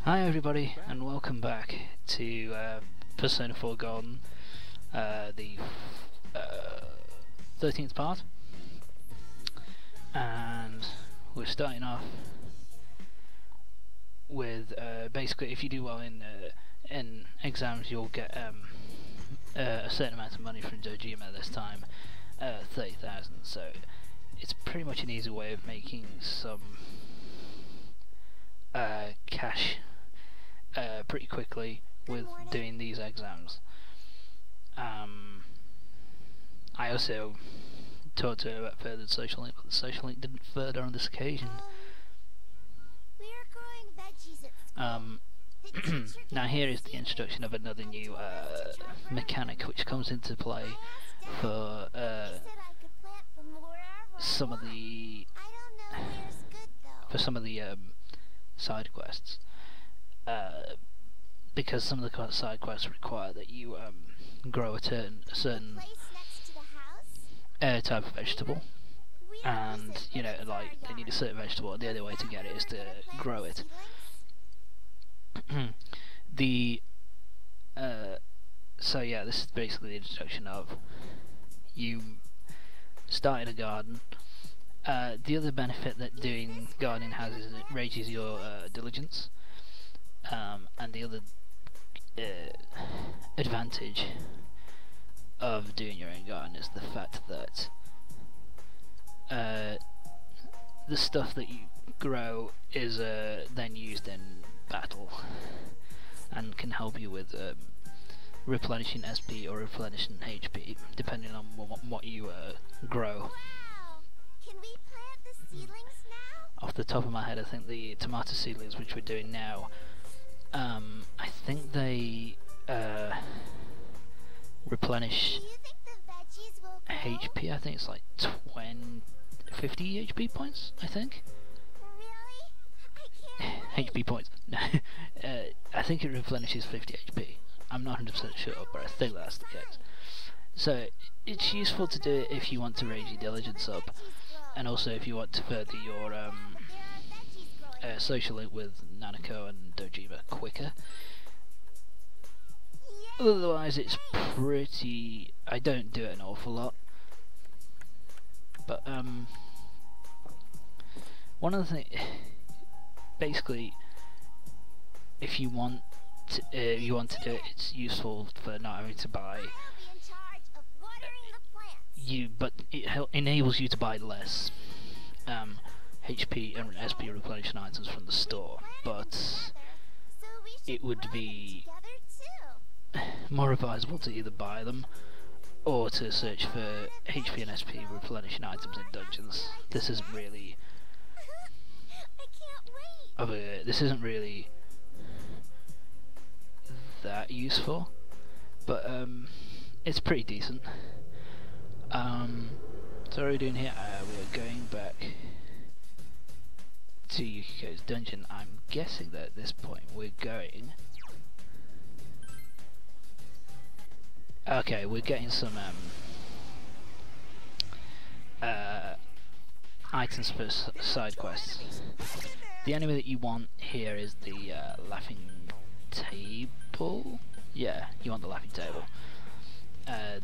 Hi everybody, and welcome back to Persona 4 Golden, the 13th part, and we're starting off with basically if you do well in exams you'll get a certain amount of money from Dojima this time, 30,000, so it's pretty much an easy way of making some cash pretty quickly with doing these exams. I also talked to her about further social link, but the social link didn't further on this occasion. Now here is the introduction of another new mechanic which comes into play for some of the side quests. Because some of the side quests require that you grow a certain type of vegetable, and you know, like they need a certain vegetable, and the only way to get it is to grow it. So yeah, this is basically the introduction of you starting a garden. The other benefit that doing gardening has is it raises your diligence. And the other advantage of doing your own garden is the fact that the stuff that you grow is then used in battle and can help you with replenishing SP or replenishing HP depending on what you grow. Can we plant the seedlings now? Off the top of my head, I think the tomato seedlings, which we're doing now, I think they replenish HP. I think it's like 50 HP points, I think. Really? HP points. I think it replenishes 50 HP. I'm not 100% sure, but I think that's the case. So it's useful to do it if you want to raise your diligence up, and also if you want to further your social link with Nanako and Dojima quicker. Otherwise it's pretty... I don't do it an awful lot, but one of the things, basically, if you want to do it, it's useful for not having to buy but it enables you to buy less HP and SP replenishing items from the store, but it would be more advisable to either buy them or to search for HP and SP replenishing items in dungeons. This isn't really that useful, but it's pretty decent. So what are we doing here? We're going back to Yukiko's dungeon. I'm guessing that at this point we're going... Okay, we're getting some items for side quests. The enemy that you want here is the laughing table. Yeah, you want the laughing table.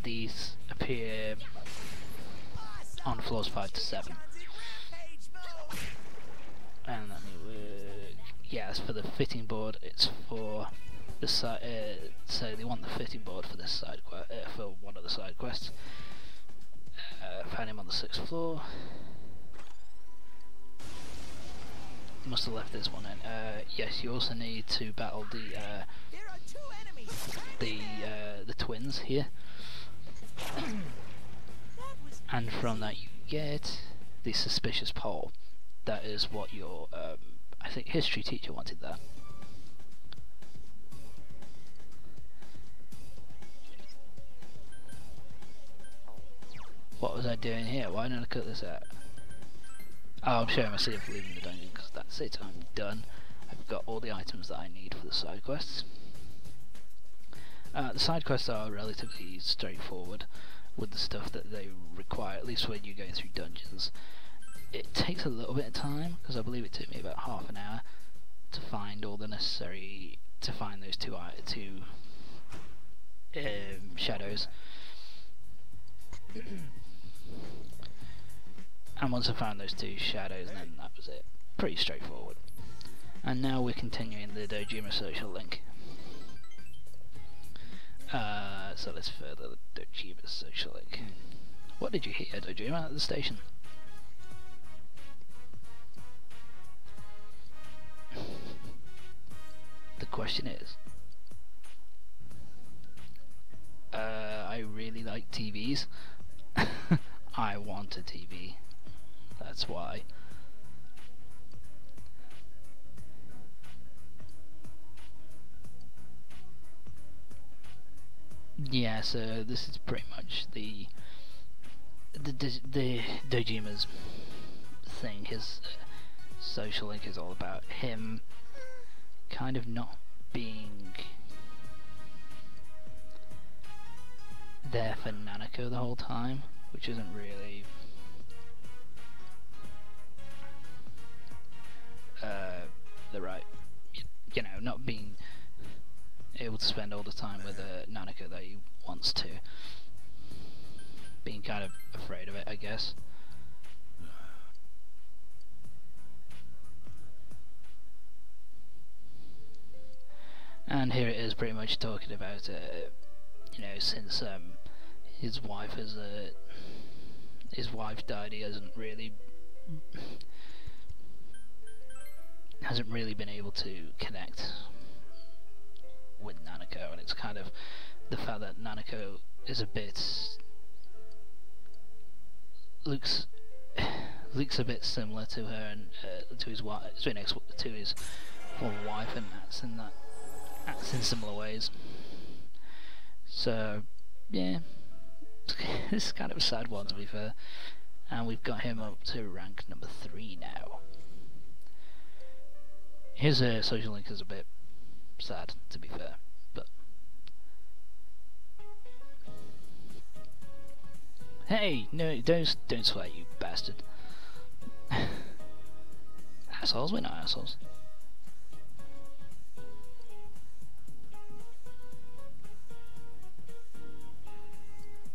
These appear on floors 5 to 7. And let me work. Yeah, it's for the fitting board. It's for the side. So they want the fitting board for this side for one of the side quests. Found him on the 6th floor. Must have left this one in. Yes, you also need to battle the twins here. And from that you get the suspicious pole. That is what your I think history teacher wanted that. What was I doing here? Why didn't I cut this out? Oh, I'm showing myself leaving the dungeon because that's it, I'm done. I've got all the items that I need for the side quests. The side quests are relatively straightforward with the stuff that they require, at least when you're going through dungeons. It takes a little bit of time, because I believe it took me about half an hour to find all the necessary to find those two shadows. And once I found those two shadows, then that was it. Pretty straightforward. And now we're continuing the Dojima social link. So let's further the Dojima social link. What did you hear, Dojima, at the station? The question is, I really like TVs. I want a TV. That's why. Yeah, so this is pretty much the Dojima's thing. His social link is all about him kind of not being there for Nanako the whole time, which isn't really the right, you know, not being able to spend all the time with Nanako that he wants to, being kind of afraid of it, I guess. And here it is, pretty much talking about, you know, since his wife died, he hasn't really been able to connect with Nanako, and it's kind of the fact that Nanako is a bit looks a bit similar to her and to his wife, to his former wife, and acts in similar ways. So yeah, this is kind of a sad one, to be fair. And we've got him up to rank number 3 now. His social link is a bit sad, to be fair, but hey, no, don't swear, you bastard. Assholes, we're not assholes.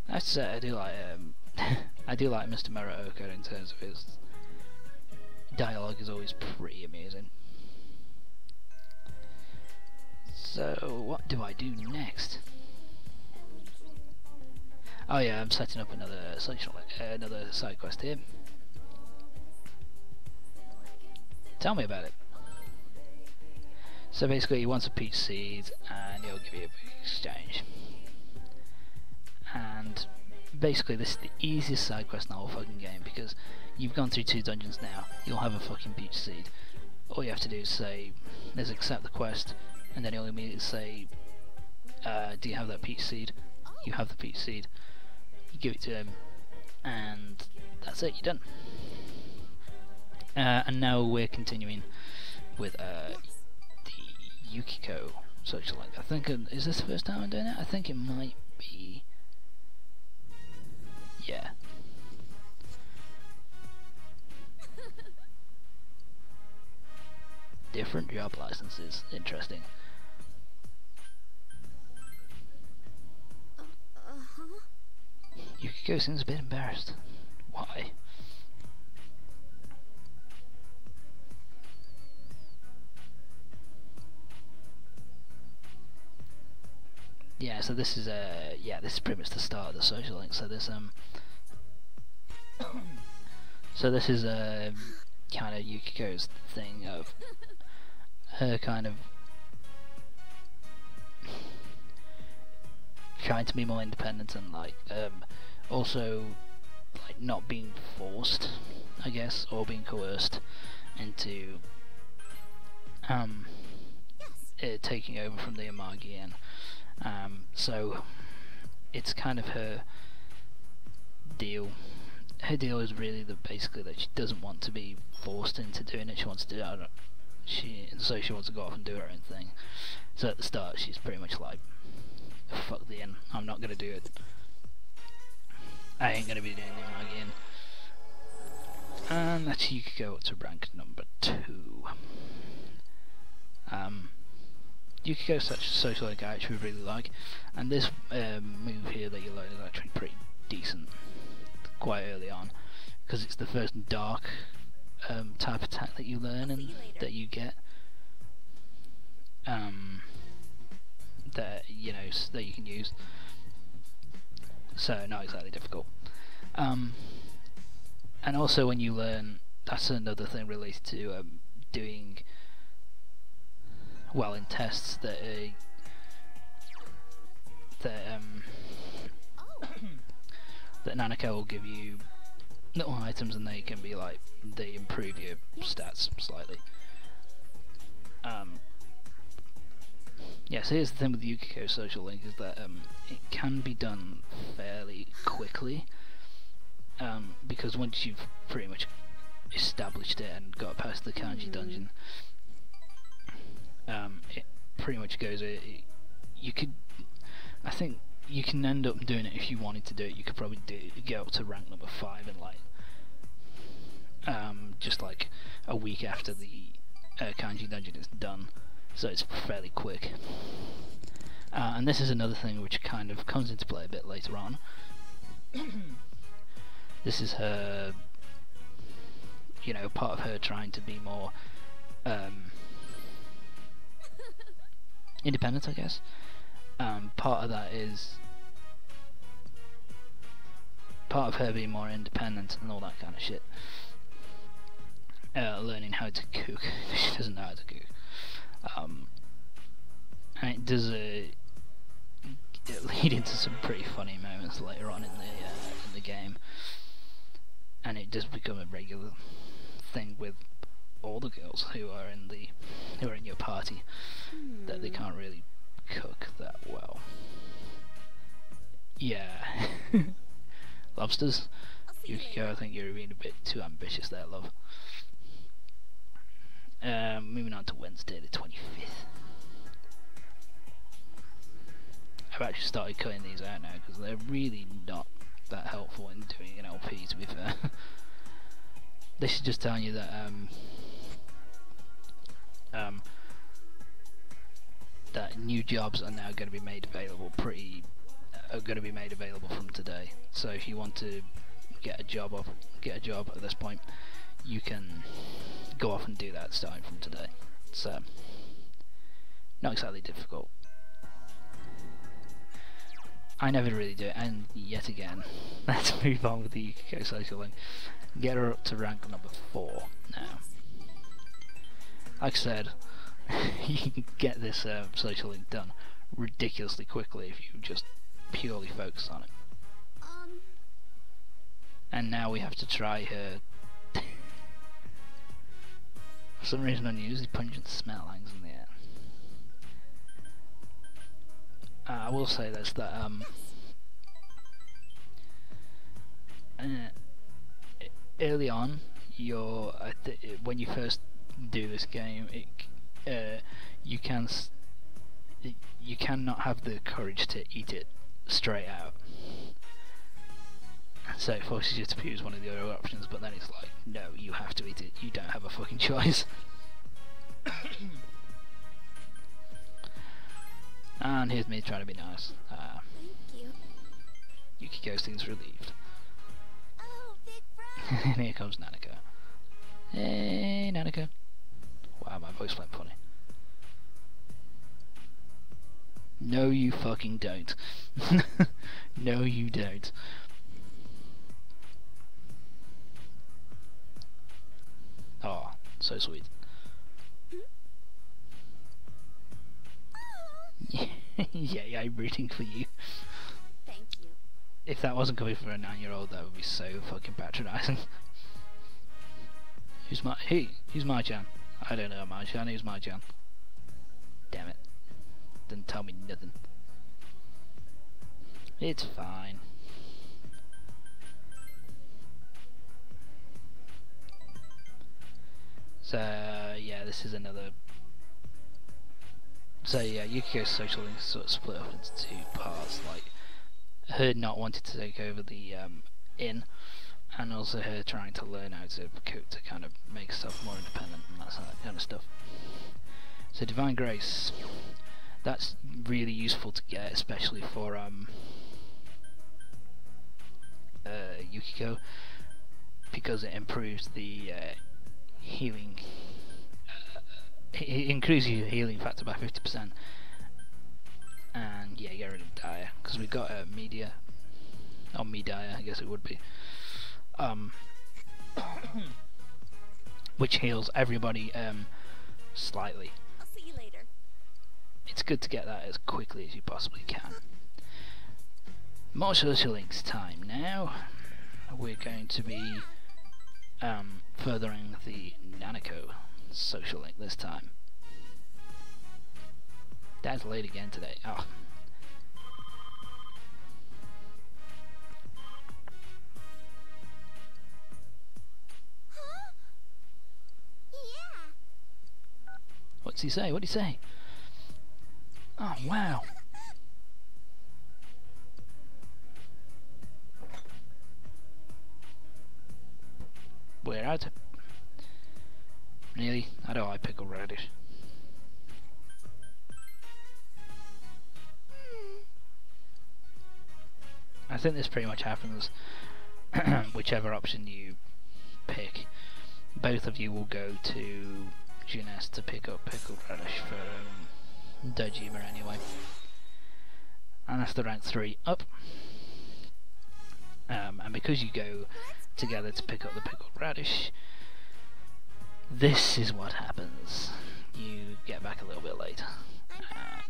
I have to say, I do like I do like Mr. Muraoka in terms of his dialogue is always pretty amazing. So what do I do next? Oh yeah, I'm setting up another side quest here. Tell me about it. So basically, he wants a peach seed, and he'll give you a big exchange. And basically, this is the easiest side quest in the whole fucking game, because you've gone through 2 dungeons now. You'll have a fucking peach seed. All you have to do is say, "Let's accept the quest," and then he'll immediately say, "Do you have that peach seed?" You have the peach seed. You give it to him, and that's it. You're done. And now we're continuing with the Yukiko social link. I think is this the first time I'm doing it? I think it might be. Yeah. Different job licenses. Interesting. Yukiko seems a bit embarrassed. Why? Yeah, so this is this is pretty much the start of the social link. So this so this is kind of Yukiko's thing of her kind of trying to be more independent and like also like not being forced, I guess, or being coerced into taking over from the Amagian. So it's kind of her deal. Her deal is really basically that she doesn't want to be forced into doing it. She wants to do it. So she wants to go off and do her own thing. So at the start, she's pretty much like, "Fuck the inn. I'm not gonna do it. I ain't gonna be doing it again." And that's you could go up to rank number 2. Yukiko such social link I actually really like, and this move here that you learn is actually pretty decent quite early on, because it's the first dark type attack that you learn and that you get. That that you can use. So not exactly difficult. And also when you learn, that's another thing related to doing well in tests that that Nanako will give you little items, and they can be like, they improve your stats slightly. So here's the thing with Yukiko Social Link is that it can be done fairly quickly, because once you've pretty much established it and got past the Kanji dungeon, it pretty much goes. You could, I think, you can end up doing it if you wanted to do it. You could probably get up to rank number 5 in like just like a week after the Kanji dungeon is done. So it's fairly quick. And this is another thing which kind of comes into play a bit later on. This is her, part of her trying to be more independent, I guess. Part of that is part of her being more independent and all that kind of shit. Learning how to cook. She doesn't know how to cook. And it does lead into some pretty funny moments later on in the game, and it does become a regular thing with all the girls who are in your party, that they can't really cook that well. Yeah. Lobsters? Yukiko, I think you're being a bit too ambitious there, love. Moving on to Wednesday the 25th. I've actually started cutting these out now because they're really not that helpful in doing an LP, to be fair. This is just telling you that that new jobs are now going to be made available from today. So if you want to get a job at this point, you can go off and do that starting from today. So not exactly difficult. I never really do it, and yet again, let's move on with the Yukiko Social Link. Get her up to rank number 4 now. Like I said, you can get this Social Link done ridiculously quickly if you just purely focus on it. And now we have to try her. For some reason, unusually pungent smell hangs in the air. I will say this, that early on, when you first do this game, you cannot have the courage to eat it straight out. So it forces you to choose one of the other options, but then it's like, no, you have to eat it. You don't have a fucking choice. And here's me trying to be nice. Thank you. Yukiko seems relieved. Oh, big bro. And here comes Nanako. Hey, Nanako. Wow, my voice went funny. No, you fucking don't. No, you don't. Oh, so sweet. Yeah, I'm rooting for you. Thank you. If that wasn't coming from a 9-year-old, that would be so fucking patronising. Who's Marjan? I don't know Marjan, who's Marjan? Damn it. Didn't tell me nothing. It's fine. So yeah, this is another. So yeah, Yukiko's Social Link is sort of split up into 2 parts, like her not wanting to take over the inn, and also her trying to learn how to cook to kind of make herself more independent and that kind of stuff. So Divine Grace, that's really useful to get, especially for Yukiko, because it improves the healing. It increases your healing factor by 50%. And yeah, get rid of Dire, because we've got Media, or Medaya, I guess it would be, which heals everybody slightly. I'll see you later. It's good to get that as quickly as you possibly can. More social links time now. We're going to be furthering the Nanako social link this time. Dad's late again today. Oh. Huh? Yeah. What's he say? What'd he say? Oh, wow. We're out. Really? How do I pickle radish? I think this pretty much happens whichever option you pick. Both of you will go to Junes to pick up pickled radish for Dojima anyway. And that's the rank 3 up. And because you go together to pick up the pickled radish, this is what happens. You get back a little bit late,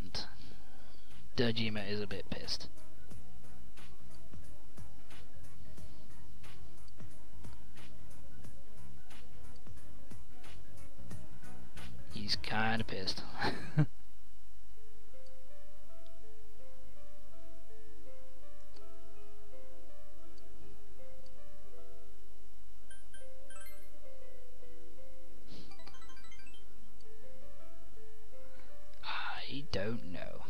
and Dojima is a bit pissed. He's kinda pissed. I don't know.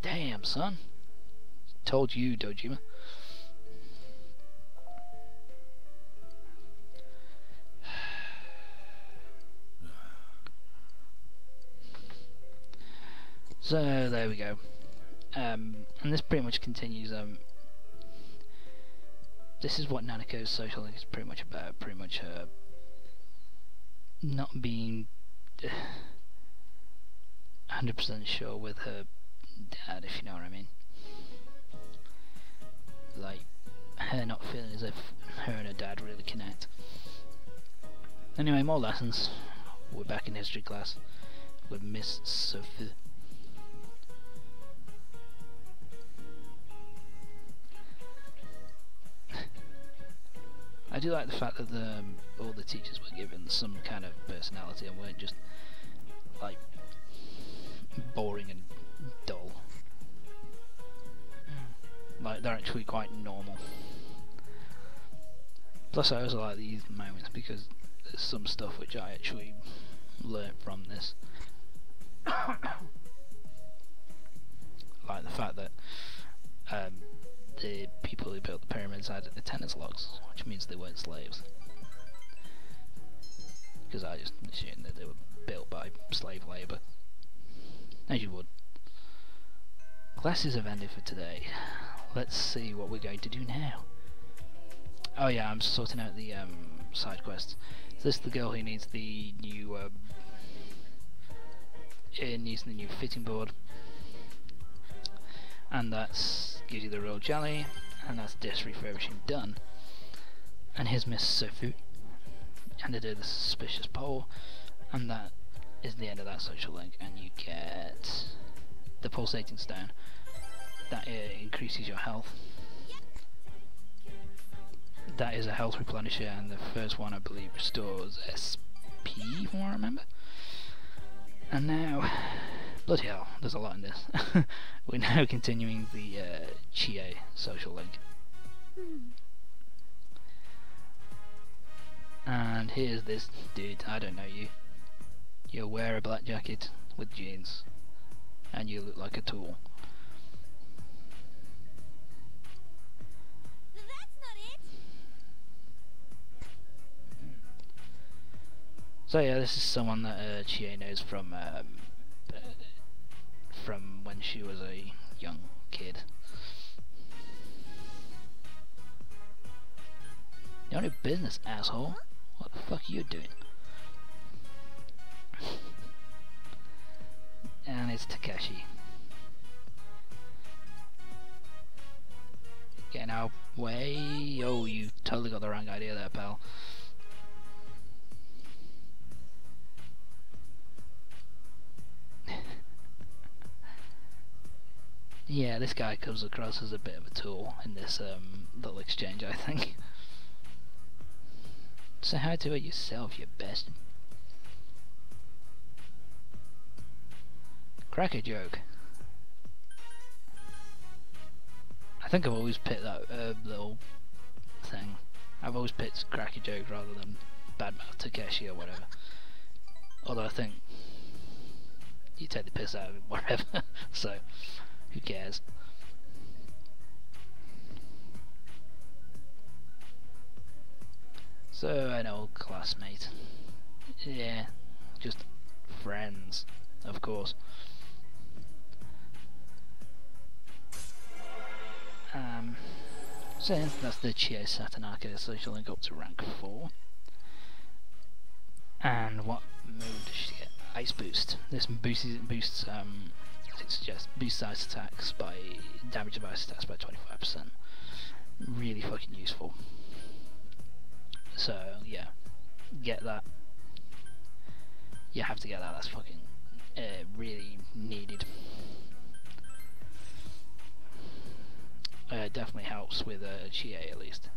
Damn, son. Told you, Dojima. So there we go. And this pretty much continues. This is what Nanako's social link is pretty much about. Pretty much her not being 100% sure with her dad, if you know what I mean. Like, her not feeling as if her and her dad really connect. Anyway, more lessons. We're back in history class with Miss Sophie. I do like the fact that all the teachers were given some kind of personality and weren't just like boring and dull. Like, they're actually quite normal. Plus I also like these moments because there's some stuff which I actually learnt from this. Like the fact that the people who built the pyramids had attendance logs, which means they weren't slaves. Because I just assumed that they were built by slave labour. As you would. Classes have ended for today. Let's see what we're going to do now. Oh yeah, I'm sorting out the side quests. Is this the girl who needs the new fitting board? And that's gives you the royal jelly, and that's disc refurbishing done. And here's Miss Sophie, handed her the suspicious pole, and that is the end of that social link. And you get the pulsating stone. That increases your health. That is a health replenisher, and the first one I believe restores SP, from what I remember. And now, bloody hell, there's a lot in this. We're now continuing the Chie social link. And here's this dude, I don't know you. You wear a black jacket with jeans, and you look like a tool. That's not it. So yeah, this is someone that Chie knows from when she was a young kid. You're on your business, asshole. What the fuck are you doing? And it's Takeshi. Getting our way. Oh, you totally got the wrong idea there, pal. Yeah, this guy comes across as a bit of a tool in this little exchange, I think. Say hi to it yourself, you bastard. Crack a joke. I think I've always picked that little thing. I've always picked crack a joke rather than badmouth Takeshi or whatever. Although I think you take the piss out of it, whatever. So who cares? So an old classmate. Yeah, just friends, of course. So that's the Chie Satonaka social link up to rank 4. And what move does she get? Ice Boost. This boosts it suggests boosts ice attacks by damage of ice attacks by 25%. Really fucking useful. So yeah, get that. You have to get that. That's fucking really needed. Definitely helps with Chie at least.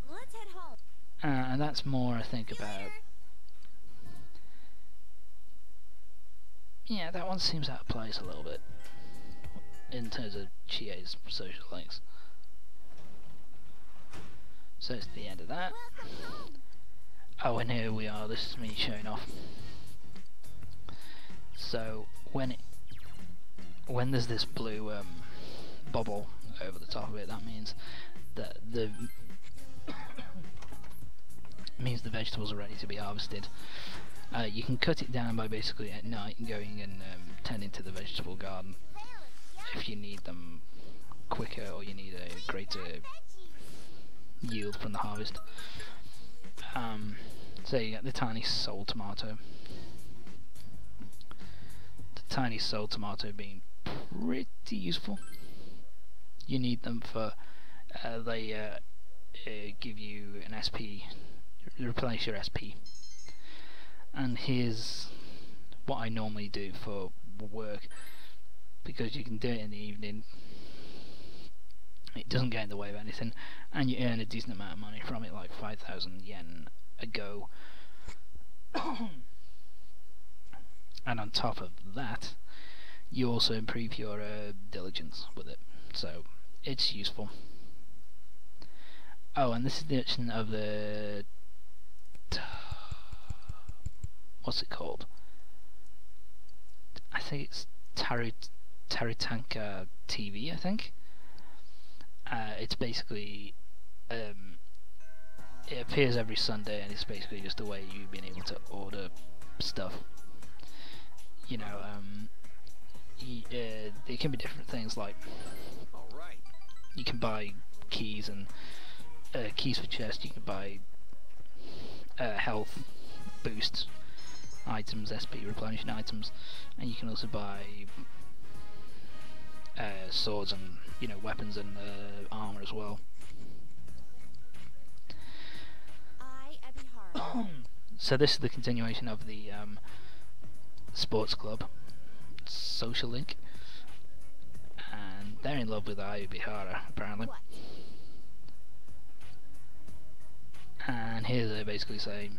Let's head home. And that's more, I think, about. Yeah, that one seems out of place a little bit in terms of Chie's social links. So it's the end of that. Oh, and here we are. This is me showing off. So when there's this blue bubble over the top of it, that means that the vegetables are ready to be harvested. You can cut it down by basically at night going and tending to the vegetable garden if you need them quicker or you need a greater yield from the harvest. So you get the tiny soul tomato. The tiny soul tomato being pretty useful. You need them for they give you an SP, replace your SP. And here's what I normally do for work, because you can do it in the evening. It doesn't get in the way of anything, and you earn a decent amount of money from it, like 5,000 yen a go. And on top of that, you also improve your diligence with it, so it's useful. Oh, and this is the option of the what's it called? I think it's Taritanka TV, I think. It's basically it appears every Sunday, and it's basically just a way of you being able to order stuff. You know, there can be different things, like you can buy keys and keys for chests. You can buy health boost items, SP replenishing items, and you can also buy swords and, you know, weapons and armor as well. So this is the continuation of the sports club social link, and they're in love with Ayubihara apparently. What? And here they basically say,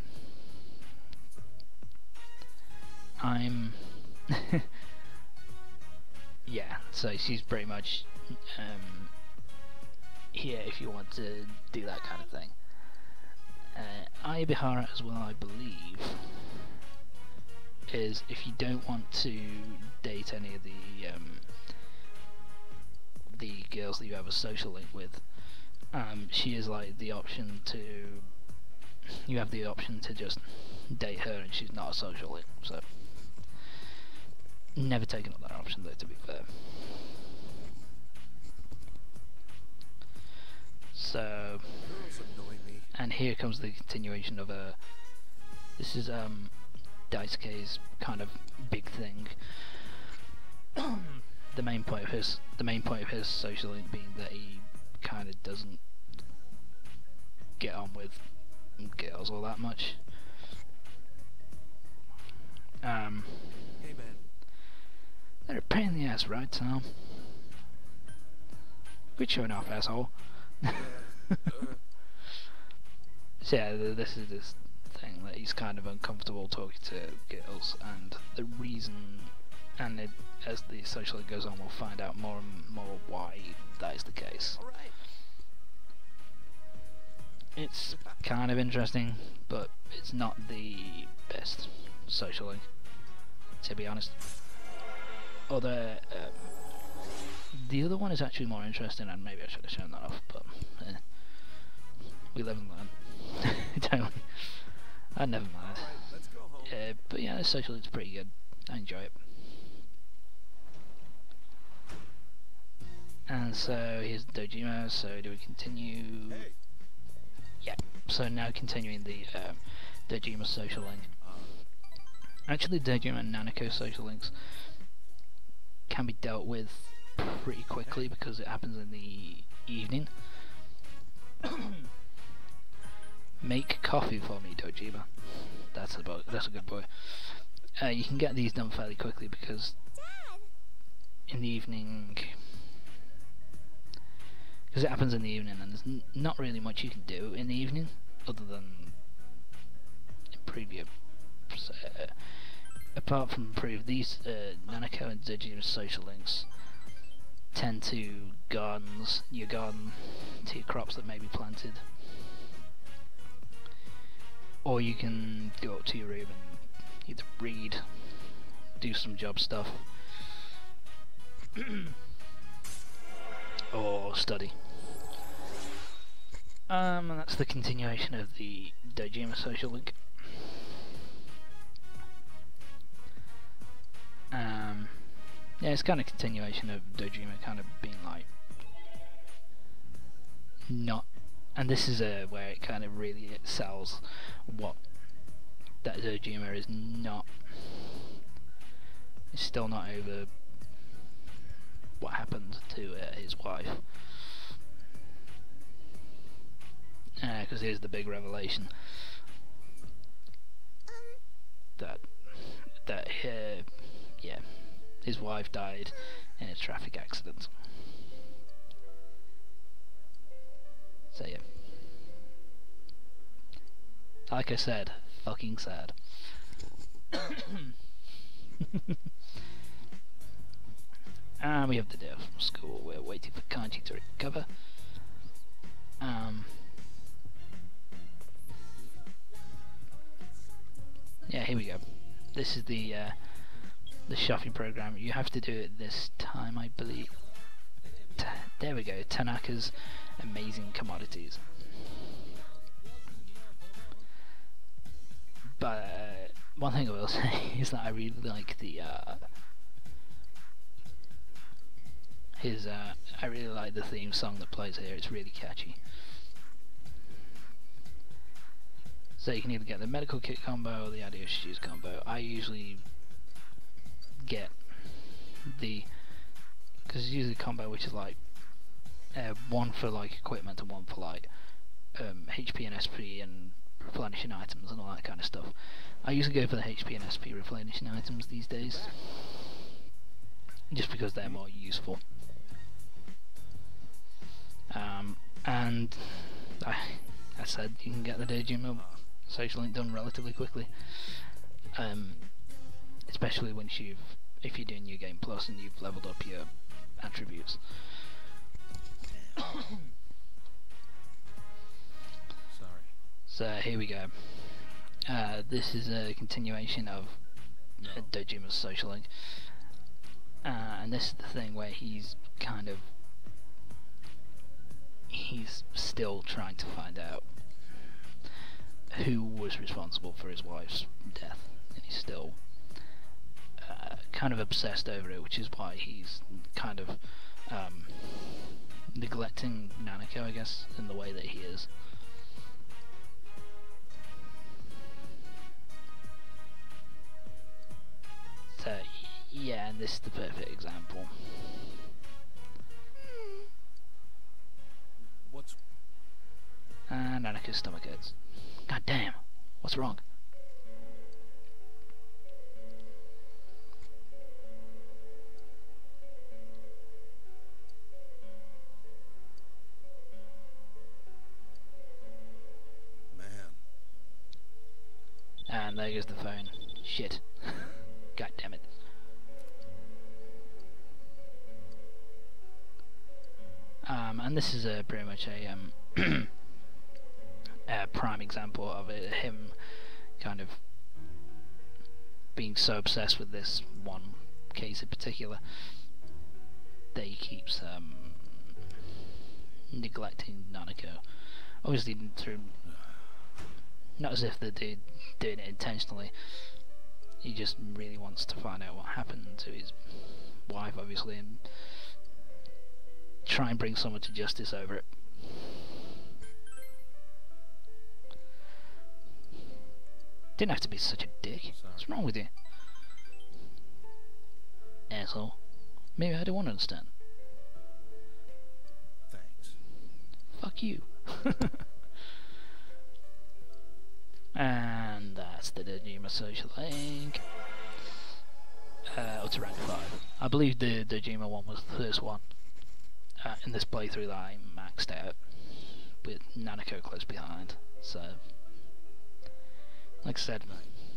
I'm yeah, so she's pretty much here if you want to do that kind of thing. Ayubihara as well, I believe, is if you don't want to date any of the girls that you have a social link with, she is like the option to you have the option to just date her and she's not a social link, so never taken up that option though, to be fair. So, and here comes the continuation of this is Daisuke's kind of big thing. the main point of his social link being that he kind of doesn't get on with girls all that much. Hey man. They're a pain in the ass, right, Tom? Quit showing off, asshole. So yeah, this is this thing that he's kind of uncomfortable talking to girls, and the reason, and as the social link goes on, we'll find out more and more why that is the case. All right. It's kind of interesting, but it's not the best social link, to be honest. Although the other one is actually more interesting, and maybe I should have shown that off, but we live and learn, don't we? Never mind. Let's go home. But yeah, the social link's pretty good. I enjoy it. And so here's Dojima. So do we continue? Hey. Yeah. So now continuing the Dojima social link. Actually, Dojima and Nanako social links can be dealt with pretty quickly because it happens in the evening. Make coffee for me, Dojima. That's a good boy. You can get these done fairly quickly because in the evening, because it happens in the evening, and there's not really much you can do in the evening other than improve your. Apart from improve these, Nanako and Dojima's social links tend to garden to your crops that may be planted, or you can go up to your room and either read, do some job stuff, or study. And that's the continuation of the Dojima social link. Yeah, it's kind of continuation of Dojima kind of being like not, and this is where it kind of really sells what that Dojima is not. It's still not over what happened to his wife. Because here's the big revelation that yeah, his wife died in a traffic accident. So yeah, like I said, fucking sad. And we have the day off from school. We're waiting for Kanji to recover. Yeah, here we go. This is the shopping program. You have to do it this time, I believe. There we go. Tanaka's Amazing Commodities. But one thing I will say is that I really like the I really like the theme song that plays here. It's really catchy. So you can either get the medical kit combo or the Adios Shoes combo. I usually get the, because it's usually a combo which is like one for like equipment and one for like HP and SP and replenishing items and all that kind of stuff. I usually go for the HP and SP replenishing items these days, just because they're more useful. And I said you can get the Dojima social link done relatively quickly, especially once if you're doing New Game Plus and you've leveled up your attributes. Sorry. So here we go. This is a continuation of Dojima's social link, and this is the thing where he's still trying to find out who was responsible for his wife's death, and he's still kind of obsessed over it, which is why he's kind of neglecting Nanako, I guess, in the way that he is. So yeah, and this is the perfect example. What's... And Nanako's stomach hurts. God damn, what's wrong? Man. And there goes the phone. Shit. God damn it. And this is pretty much a a prime example of it, him kind of being so obsessed with this one case in particular that he keeps neglecting Nanako. Obviously through, not as if they're doing it intentionally, he just really wants to find out what happened to his wife, obviously, and try and bring someone to justice over it. Didn't have to be such a dick. Sorry. What's wrong with you? Asshole. Maybe I don't want to understand. Thanks. Fuck you. And that's the Dojima Social Link. Up to rank 5. I believe the Dojima one was the first one in this playthrough that I maxed out, with Nanako close behind. So, like I said,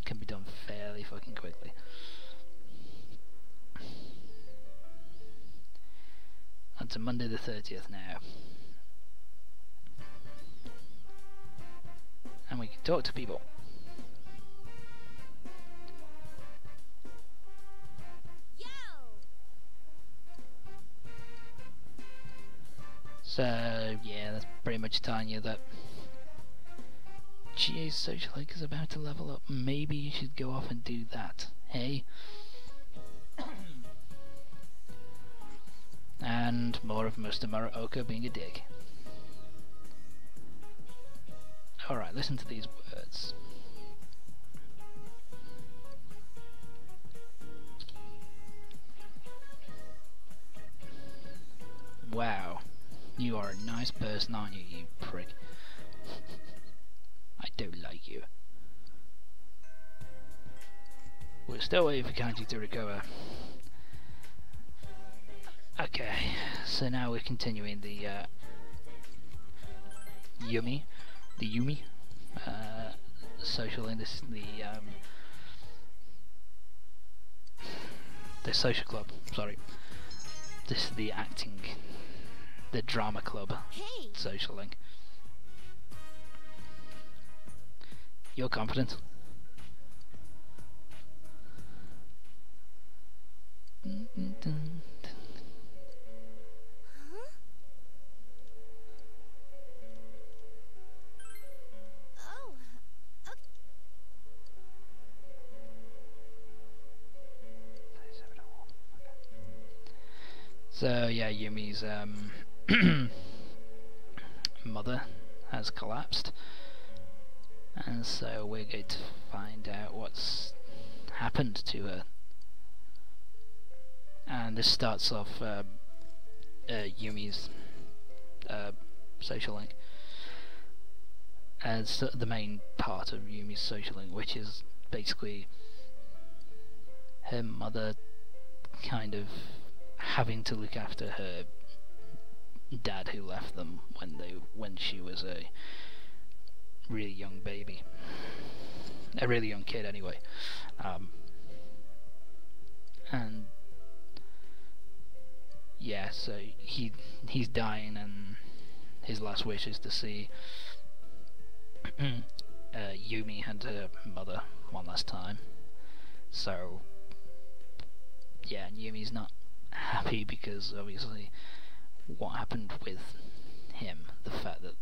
can be done fairly fucking quickly. On to Monday the 30th now. And we can talk to people. Yo! So, yeah, that's pretty much telling you that GA's Social Link is about to level up. Maybe you should go off and do that, hey? And more of Mr. Muraoka being a dick. Alright, listen to these words. Wow, you are a nice person, aren't you, you prick? I don't like you. We're still waiting for Kanji to recover. Okay, so now we're continuing the Yumi social link. This is the social club, sorry. This is the the drama club Hey! social link. You're confident? Huh? Oh, okay. So yeah, Yumi's mother has collapsed, and so we're going to find out what's happened to her. And this starts off Yumi's social link as the main part of Yumi's social link, which is basically her mother kind of having to look after her dad who left them when she was a really young baby, a really young kid anyway, and yeah, so he's dying, and his last wish is to see Yumi and her mother one last time. So yeah, and Yumi's not happy because obviously what happened with him, the fact that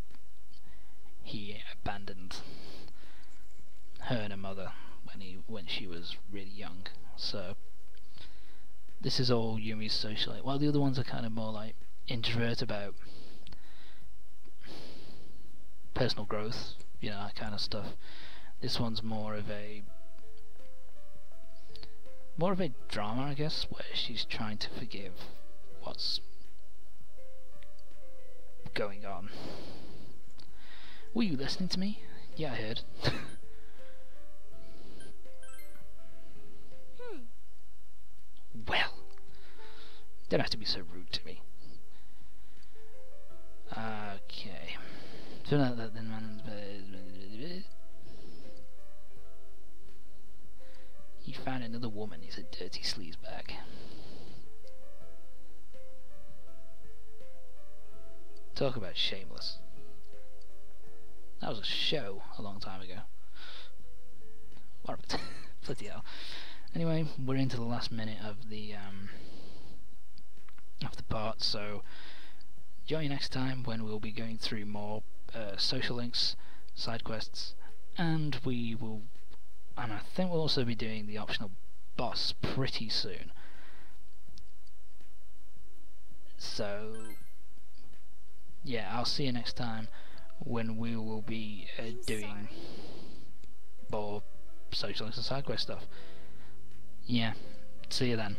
he abandoned grandmother when she was really young. So this is all Yumi's social life, while the other ones are kind of more like introvert about personal growth, you know, that kind of stuff. This one's more of a drama, I guess, where she's trying to forgive what's going on. Were you listening to me? Yeah, I heard. Well, don't have to be so rude to me. Okay. So now that then he found another woman. He's a dirty sleazebag. Talk about shameless. That was a show a long time ago. What a bloody hell. Anyway, we're into the last minute of the part, so join you next time when we'll be going through more social links, side quests, and I think we'll also be doing the optional boss pretty soon. So yeah, I'll see you next time when we will be doing more social links and side quest stuff. Yeah, see you then.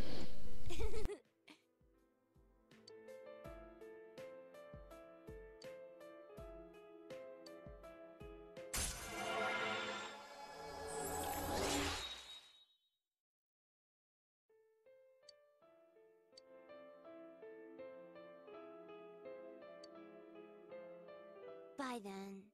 Bye then.